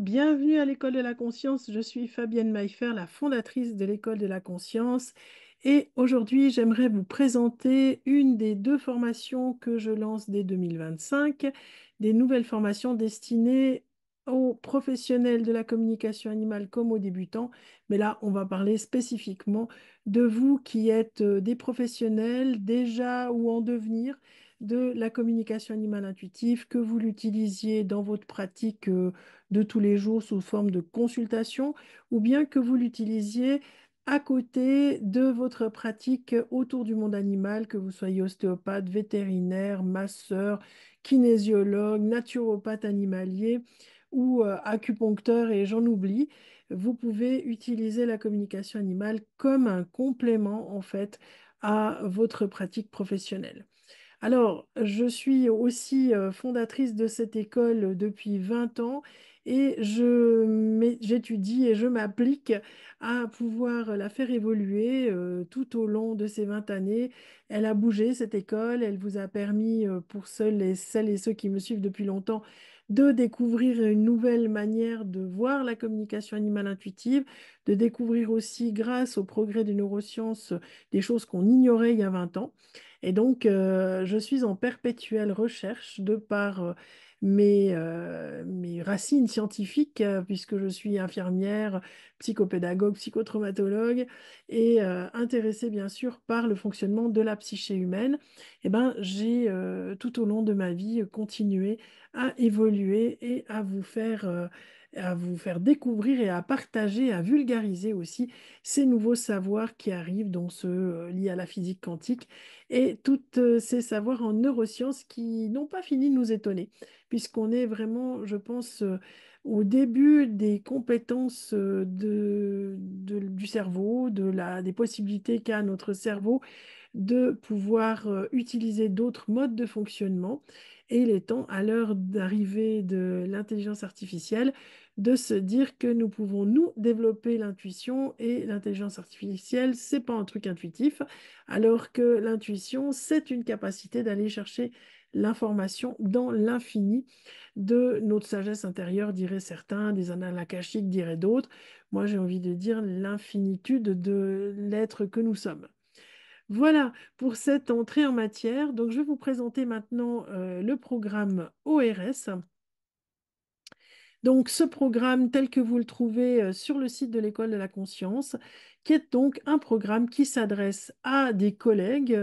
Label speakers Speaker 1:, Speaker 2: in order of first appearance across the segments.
Speaker 1: Bienvenue à l'École de la Conscience. Je suis Fabienne Maillefer, la fondatrice de l'École de la Conscience. Et aujourd'hui, j'aimerais vous présenter une des deux formations que je lance dès 2025, des nouvelles formations destinées aux professionnels de la communication animale comme aux débutants. Mais là, on va parler spécifiquement de vous qui êtes des professionnels déjà ou en devenir de la communication animale intuitive, que vous l'utilisiez dans votre pratique de tous les jours sous forme de consultation, ou bien que vous l'utilisiez à côté de votre pratique autour du monde animal, que vous soyez ostéopathe, vétérinaire, masseur, kinésiologue, naturopathe animalier ou acupuncteur et j'en oublie. Vous pouvez utiliser la communication animale comme un complément en fait à votre pratique professionnelle. Alors, je suis aussi fondatrice de cette école depuis 20 ans et j'étudie et je m'applique à pouvoir la faire évoluer tout au long de ces 20 années. Elle a bougé, cette école, elle vous a permis, pour celles et ceux qui me suivent depuis longtemps, de découvrir une nouvelle manière de voir la communication animale intuitive, de découvrir aussi, grâce au progrès des neurosciences, des choses qu'on ignorait il y a 20 ans. Et donc, je suis en perpétuelle recherche de par mes racines scientifiques, puisque je suis infirmière, psychopédagogue, psychotraumatologue, et intéressée bien sûr par le fonctionnement de la psyché humaine. Et ben, j'ai tout au long de ma vie continué à évoluer et à vous faire découvrir et à partager, à vulgariser aussi ces nouveaux savoirs qui arrivent, dont ceux liés à la physique quantique et tous ces savoirs en neurosciences qui n'ont pas fini de nous étonner, puisqu'on est vraiment, je pense, au début des compétences du cerveau, des possibilités qu'a notre cerveau de pouvoir utiliser d'autres modes de fonctionnement. Et il est temps, à l'heure d'arrivée de l'intelligence artificielle, de se dire que nous pouvons, nous, développer l'intuition et l'intelligence artificielle, c'est pas un truc intuitif, alors que l'intuition, c'est une capacité d'aller chercher l'information dans l'infini de notre sagesse intérieure, diraient certains, des annales akashiques, diraient d'autres. Moi, j'ai envie de dire l'infinitude de l'être que nous sommes. Voilà pour cette entrée en matière. Donc, je vais vous présenter maintenant le programme ORS. Donc, ce programme tel que vous le trouvez sur le site de l'École de la Conscience, qui est donc un programme qui s'adresse à des collègues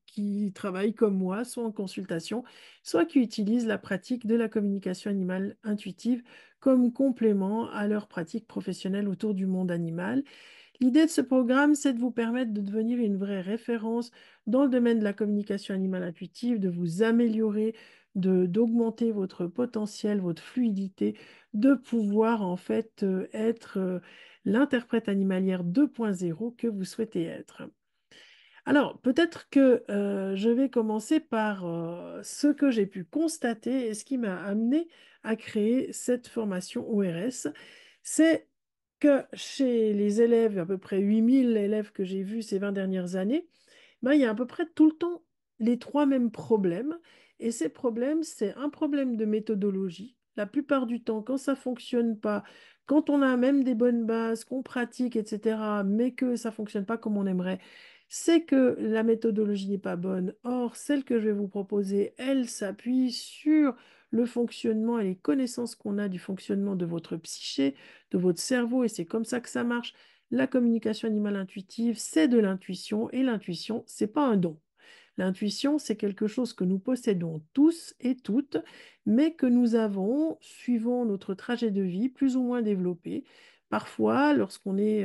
Speaker 1: qui travaillent comme moi, soit en consultation, soit qui utilisent la pratique de la communication animale intuitive comme complément à leur pratique professionnelle autour du monde animal. L'idée de ce programme, c'est de vous permettre de devenir une vraie référence dans le domaine de la communication animale intuitive, de vous améliorer, d'augmenter votre potentiel, votre fluidité, de pouvoir en fait être l'interprète animalière 2.0 que vous souhaitez être. Alors, peut-être que je vais commencer par ce que j'ai pu constater et ce qui m'a amené à créer cette formation ORS. C'est que chez les élèves, à peu près 8000 élèves que j'ai vus ces 20 dernières années, ben, il y a à peu près tout le temps les trois mêmes problèmes. Et ces problèmes, c'est un problème de méthodologie. La plupart du temps, quand ça ne fonctionne pas, quand on a même des bonnes bases, qu'on pratique, etc., mais que ça ne fonctionne pas comme on aimerait, c'est que la méthodologie n'est pas bonne. Or, celle que je vais vous proposer, elle s'appuie sur le fonctionnement et les connaissances qu'on a du fonctionnement de votre psyché, de votre cerveau, et c'est comme ça que ça marche. La communication animale intuitive, c'est de l'intuition, et l'intuition, c'est pas un don. L'intuition, c'est quelque chose que nous possédons tous et toutes, mais que nous avons, suivant notre trajet de vie, plus ou moins développé. Parfois, lorsqu'on est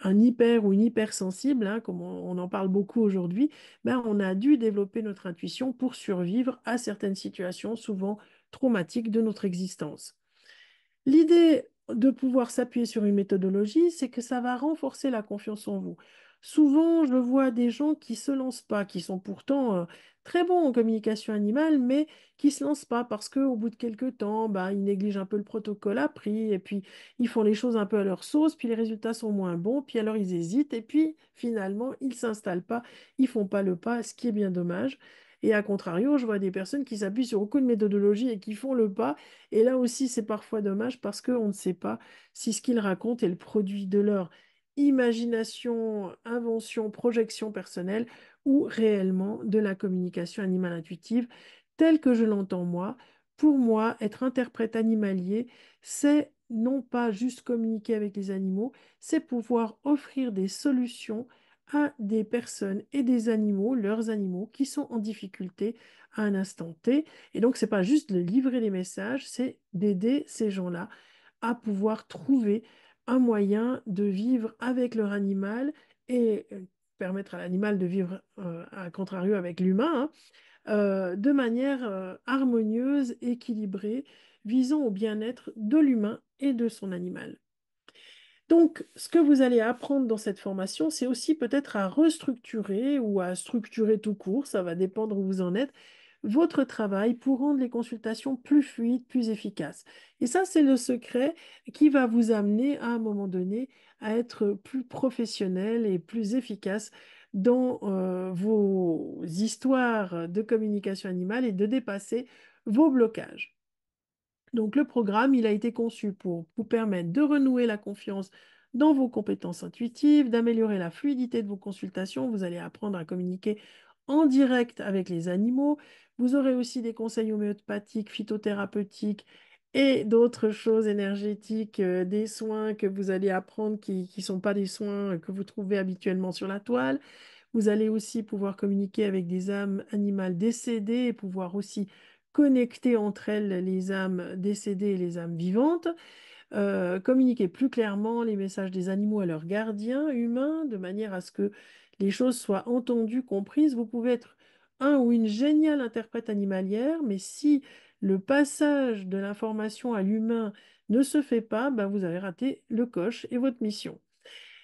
Speaker 1: un hyper ou une hypersensible, hein, comme on en parle beaucoup aujourd'hui, ben, on a dû développer notre intuition pour survivre à certaines situations, souvent traumatiques de notre existence. L'idée de pouvoir s'appuyer sur une méthodologie, c'est que ça va renforcer la confiance en vous. Souvent, je vois des gens qui ne se lancent pas, qui sont pourtant très bons en communication animale, mais qui ne se lancent pas parce qu'au bout de quelques temps, bah, ils négligent un peu le protocole appris, et puis ils font les choses un peu à leur sauce, puis les résultats sont moins bons, puis alors ils hésitent, et puis finalement, ils ne s'installent pas, ils ne font pas le pas, ce qui est bien dommage. Et à contrario, je vois des personnes qui s'appuient sur beaucoup de méthodologies et qui font le pas. Et là aussi, c'est parfois dommage parce qu'on ne sait pas si ce qu'ils racontent est le produit de leur imagination, invention, projection personnelle ou réellement de la communication animale intuitive telle que je l'entends moi. Pour moi, être interprète animalier, c'est non pas juste communiquer avec les animaux, c'est pouvoir offrir des solutions à des personnes et des animaux, leurs animaux, qui sont en difficulté à un instant T. Et donc, c'est pas juste de livrer des messages, c'est d'aider ces gens-là à pouvoir trouver un moyen de vivre avec leur animal et permettre à l'animal de vivre, à contrario, avec l'humain, hein, de manière harmonieuse, équilibrée, visant au bien-être de l'humain et de son animal. Donc, ce que vous allez apprendre dans cette formation, c'est aussi peut-être à restructurer ou à structurer tout court, ça va dépendre où vous en êtes, votre travail pour rendre les consultations plus fluides, plus efficaces. Et ça, c'est le secret qui va vous amener à un moment donné à être plus professionnel et plus efficace dans vos histoires de communication animale et de dépasser vos blocages. Donc le programme, il a été conçu pour vous permettre de renouer la confiance dans vos compétences intuitives, d'améliorer la fluidité de vos consultations. Vous allez apprendre à communiquer en direct avec les animaux. Vous aurez aussi des conseils homéopathiques, phytothérapeutiques et d'autres choses énergétiques, des soins que vous allez apprendre qui ne sont pas des soins que vous trouvez habituellement sur la toile. Vous allez aussi pouvoir communiquer avec des âmes animales décédées et pouvoir aussi connecter entre elles les âmes décédées et les âmes vivantes, communiquer plus clairement les messages des animaux à leurs gardiens humains, de manière à ce que les choses soient entendues, comprises. Vous pouvez être un ou une géniale interprète animalière, mais si le passage de l'information à l'humain ne se fait pas, ben vous avez raté le coche et votre mission.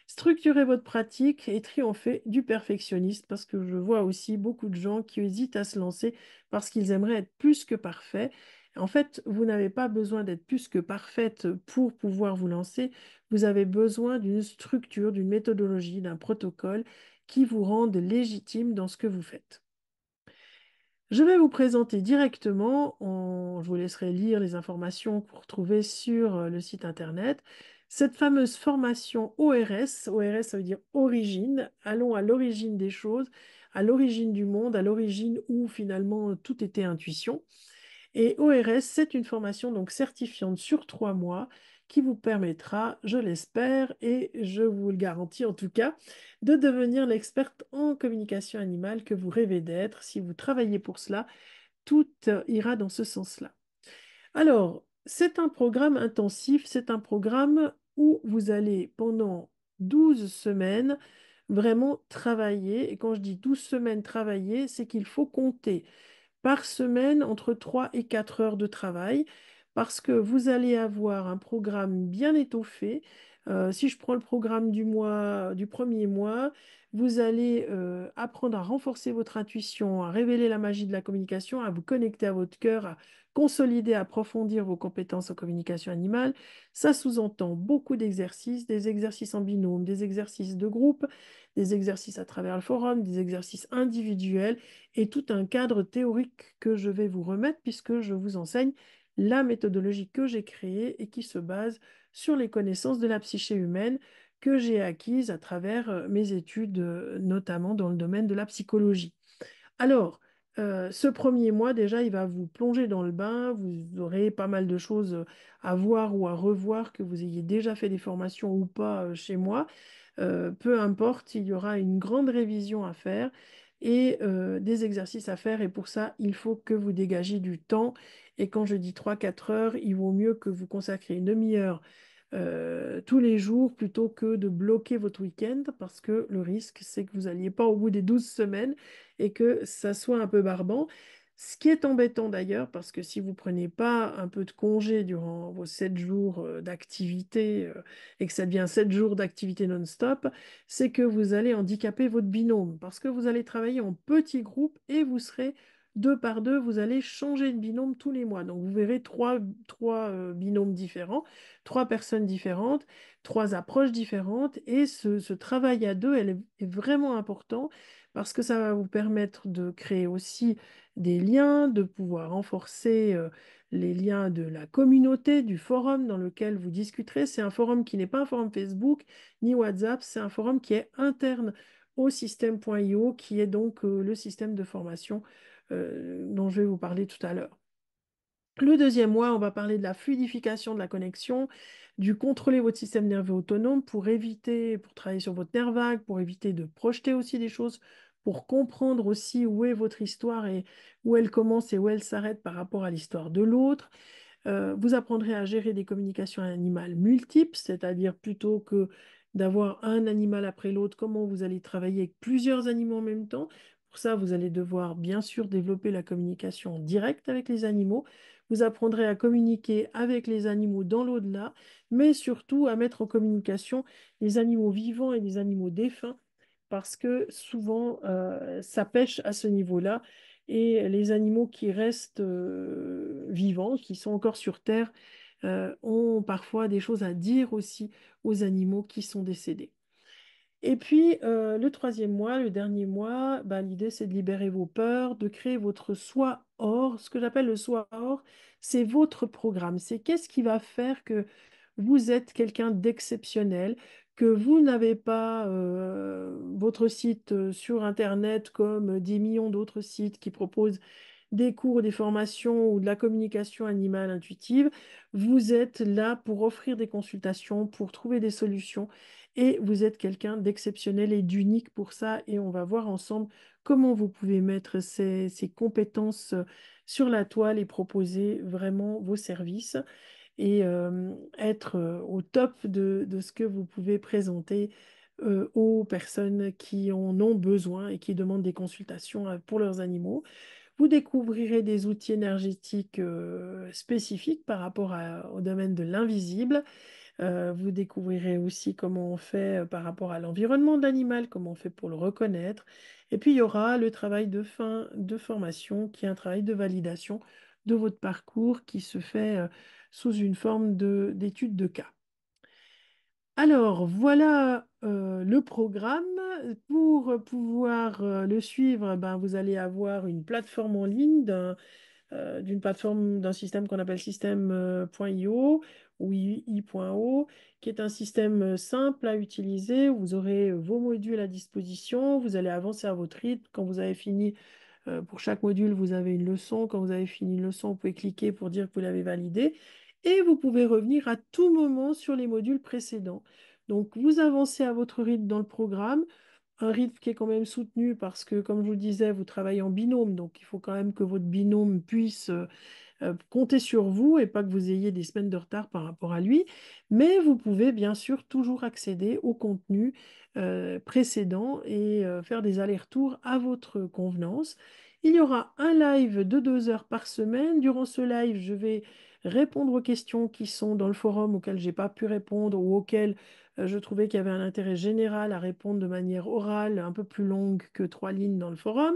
Speaker 1: Structurez votre pratique et triomphez du perfectionniste parce que je vois aussi beaucoup de gens qui hésitent à se lancer parce qu'ils aimeraient être plus que parfaits. En fait, vous n'avez pas besoin d'être plus que parfaite pour pouvoir vous lancer. Vous avez besoin d'une structure, d'une méthodologie, d'un protocole qui vous rende légitime dans ce que vous faites. Je vais vous présenter directement, je vous laisserai lire les informations que vous retrouvez sur le site internet, cette fameuse formation ORS. ORS, ça veut dire origine. Allons à l'origine des choses, à l'origine du monde, à l'origine où finalement tout était intuition. Et ORS, c'est une formation donc certifiante sur 3 mois qui vous permettra, je l'espère, et je vous le garantis en tout cas, de devenir l'experte en communication animale que vous rêvez d'être. Si vous travaillez pour cela, tout ira dans ce sens-là. Alors, c'est un programme intensif, c'est un programme où vous allez pendant 12 semaines vraiment travailler. Et quand je dis 12 semaines travailler, c'est qu'il faut compter par semaine entre 3 et 4 heures de travail parce que vous allez avoir un programme bien étoffé. Si je prends le programme du mois, du premier mois, vous allez apprendre à renforcer votre intuition, à révéler la magie de la communication, à vous connecter à votre cœur, à consolider, approfondir vos compétences en communication animale. Ça sous-entend beaucoup d'exercices, des exercices en binôme, des exercices de groupe, des exercices à travers le forum, des exercices individuels et tout un cadre théorique que je vais vous remettre puisque je vous enseigne la méthodologie que j'ai créée et qui se base sur les connaissances de la psyché humaine que j'ai acquises à travers mes études, notamment dans le domaine de la psychologie. Alors, ce premier mois, déjà, il va vous plonger dans le bain. Vous aurez pas mal de choses à voir ou à revoir, que vous ayez déjà fait des formations ou pas chez moi. Peu importe, il y aura une grande révision à faire et des exercices à faire. Et pour ça, il faut que vous dégagiez du temps. Et quand je dis 3 4 heures, il vaut mieux que vous consacriez une demi-heure tous les jours plutôt que de bloquer votre week-end parce que le risque, c'est que vous n'alliez pas au bout des 12 semaines et que ça soit un peu barbant. Ce qui est embêtant d'ailleurs, parce que si vous prenez pas un peu de congé durant vos 7 jours d'activité et que ça devient 7 jours d'activité non-stop, c'est que vous allez handicaper votre binôme parce que vous allez travailler en petits groupes et vous serez 2 par 2, vous allez changer de binôme tous les mois. Donc vous verrez trois binômes différents, trois personnes différentes, trois approches différentes. Et ce travail à deux, est vraiment important parce que ça va vous permettre de créer aussi des liens, de pouvoir renforcer les liens de la communauté, du forum dans lequel vous discuterez. C'est un forum qui n'est pas un forum Facebook ni WhatsApp, c'est un forum qui est interne au système.io, qui est donc le système de formation dont je vais vous parler tout à l'heure. Le deuxième mois, on va parler de la fluidification de la connexion, du contrôler votre système nerveux autonome pour éviter, pour travailler sur votre nerf vague, pour éviter de projeter aussi des choses, pour comprendre aussi où est votre histoire et où elle commence et où elle s'arrête par rapport à l'histoire de l'autre. Vous apprendrez à gérer des communications animales multiples, c'est-à-dire plutôt que d'avoir un animal après l'autre, comment vous allez travailler avec plusieurs animaux en même temps. Pour ça, vous allez devoir bien sûr développer la communication directe avec les animaux. Vous apprendrez à communiquer avec les animaux dans l'au-delà, mais surtout à mettre en communication les animaux vivants et les animaux défunts parce que souvent, ça pêche à ce niveau-là. Et les animaux qui restent vivants, qui sont encore sur Terre, ont parfois des choses à dire aussi aux animaux qui sont décédés. Et puis, le troisième mois, le dernier mois, bah, l'idée, c'est de libérer vos peurs, de créer votre soi or. Ce que j'appelle le soi or, c'est votre programme. C'est qu'est-ce qui va faire que vous êtes quelqu'un d'exceptionnel, que vous n'avez pas votre site sur Internet comme 10 millions d'autres sites qui proposent des cours, des formations ou de la communication animale intuitive. Vous êtes là pour offrir des consultations, pour trouver des solutions et vous êtes quelqu'un d'exceptionnel et d'unique pour ça. Et on va voir ensemble comment vous pouvez mettre ces compétences sur la toile et proposer vraiment vos services et être au top de ce que vous pouvez présenter aux personnes qui en ont besoin et qui demandent des consultations pour leurs animaux. Vous découvrirez des outils énergétiques spécifiques par rapport au domaine de l'invisible. Vous découvrirez aussi comment on fait par rapport à l'environnement de l'animal, comment on fait pour le reconnaître. Et puis, il y aura le travail de fin de formation, qui est un travail de validation de votre parcours qui se fait sous une forme d'étude de cas. Alors, voilà le programme. Pour pouvoir le suivre, ben, vous allez avoir une plateforme en ligne d'une plateforme d'un système qu'on appelle système.io ou i.o, qui est un système simple à utiliser. Où vous aurez vos modules à disposition, vous allez avancer à votre rythme. Quand vous avez fini, pour chaque module, vous avez une leçon. Quand vous avez fini une leçon, vous pouvez cliquer pour dire que vous l'avez validée. Et vous pouvez revenir à tout moment sur les modules précédents. Donc, vous avancez à votre rythme dans le programme, un rythme qui est quand même soutenu parce que, comme je vous le disais, vous travaillez en binôme, donc il faut quand même que votre binôme puisse compter sur vous et pas que vous ayez des semaines de retard par rapport à lui. Mais vous pouvez bien sûr toujours accéder au contenu précédent et faire des allers-retours à votre convenance. Il y aura un live de 2 heures par semaine. Durant ce live, je vais répondre aux questions qui sont dans le forum auxquelles j'ai pas pu répondre ou auxquelles je trouvais qu'il y avait un intérêt général à répondre de manière orale, un peu plus longue que 3 lignes dans le forum.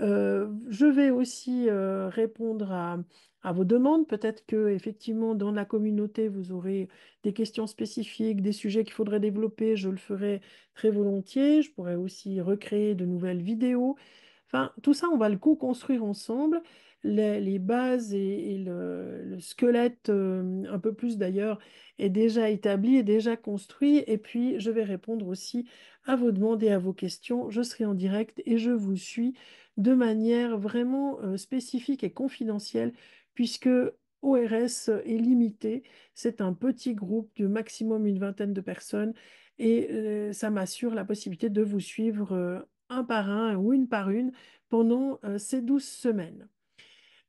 Speaker 1: Je vais aussi répondre à vos demandes. Peut-être que effectivement dans la communauté, vous aurez des questions spécifiques, des sujets qu'il faudrait développer. Je le ferai très volontiers. Je pourrais aussi recréer de nouvelles vidéos. Enfin, tout ça, on va le co-construire ensemble. Les bases et le squelette, un peu plus d'ailleurs, est déjà établi, est déjà construit. Et puis, je vais répondre aussi à vos demandes et à vos questions. Je serai en direct et je vous suis de manière vraiment spécifique et confidentielle, puisque ORS est limité. C'est un petit groupe de maximum une vingtaine de personnes et ça m'assure la possibilité de vous suivre un par un ou une par une pendant ces 12 semaines.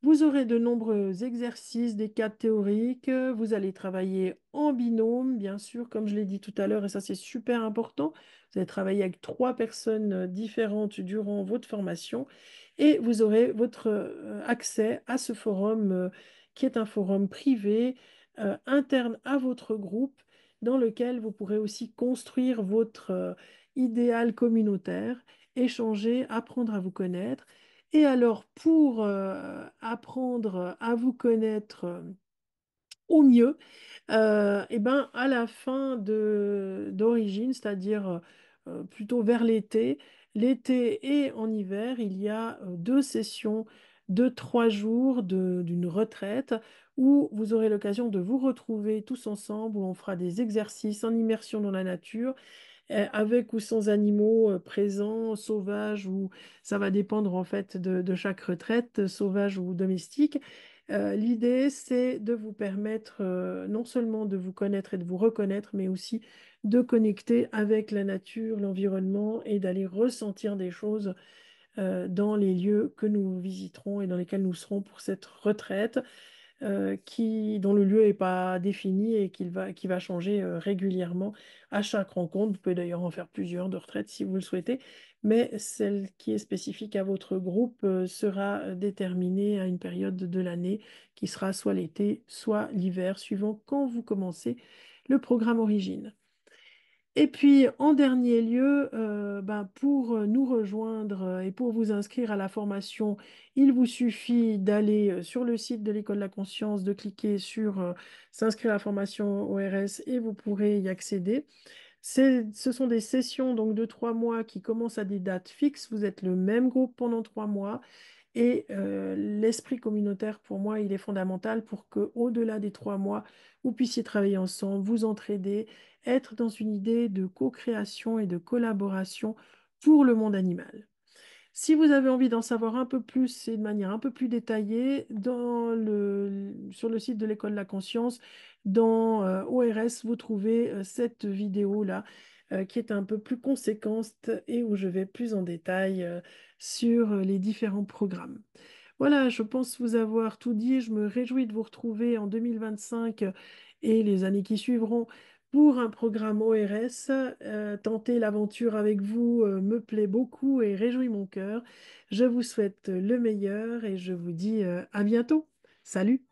Speaker 1: Vous aurez de nombreux exercices, des cas théoriques. Vous allez travailler en binôme, bien sûr, comme je l'ai dit tout à l'heure, et ça c'est super important. Vous allez travailler avec 3 personnes différentes durant votre formation et vous aurez votre accès à ce forum qui est un forum privé interne à votre groupe dans lequel vous pourrez aussi construire votre idéal communautaire, échanger, apprendre à vous connaître Et alors, pour apprendre à vous connaître au mieux, et ben, à la fin d'origine, c'est-à-dire plutôt vers l'été et en hiver, il y a 2 sessions de 3 jours d'une retraite où vous aurez l'occasion de vous retrouver tous ensemble, où on fera des exercices en immersion dans la nature avec ou sans animaux présents, sauvages, ou ça va dépendre en fait de chaque retraite, sauvage ou domestique. L'idée, c'est de vous permettre non seulement de vous connaître et de vous reconnaître, mais aussi de connecter avec la nature, l'environnement et d'aller ressentir des choses dans les lieux que nous visiterons et dans lesquels nous serons pour cette retraite dont le lieu n'est pas défini et qui va changer régulièrement à chaque rencontre. Vous pouvez d'ailleurs en faire plusieurs de retraites si vous le souhaitez, mais celle qui est spécifique à votre groupe sera déterminée à une période de l'année qui sera soit l'été, soit l'hiver, suivant quand vous commencez le programme Origine. Et puis, en dernier lieu, ben, pour nous rejoindre et pour vous inscrire à la formation, il vous suffit d'aller sur le site de l'École de la conscience, de cliquer sur s'inscrire à la formation ORS et vous pourrez y accéder. Ce sont des sessions donc de 3 mois qui commencent à des dates fixes. Vous êtes le même groupe pendant 3 mois. Et l'esprit communautaire, pour moi, il est fondamental pour que, au-delà des 3 mois, vous puissiez travailler ensemble, vous entraider, être dans une idée de co-création et de collaboration pour le monde animal. Si vous avez envie d'en savoir un peu plus et de manière un peu plus détaillée, sur le site de l'École de la conscience, dans ORS, vous trouvez cette vidéo-là qui est un peu plus conséquente et où je vais plus en détail sur les différents programmes. Voilà, je pense vous avoir tout dit. Je me réjouis de vous retrouver en 2025 et les années qui suivront pour un programme ORS. Tenter l'aventure avec vous me plaît beaucoup et réjouit mon cœur. Je vous souhaite le meilleur et je vous dis à bientôt. Salut!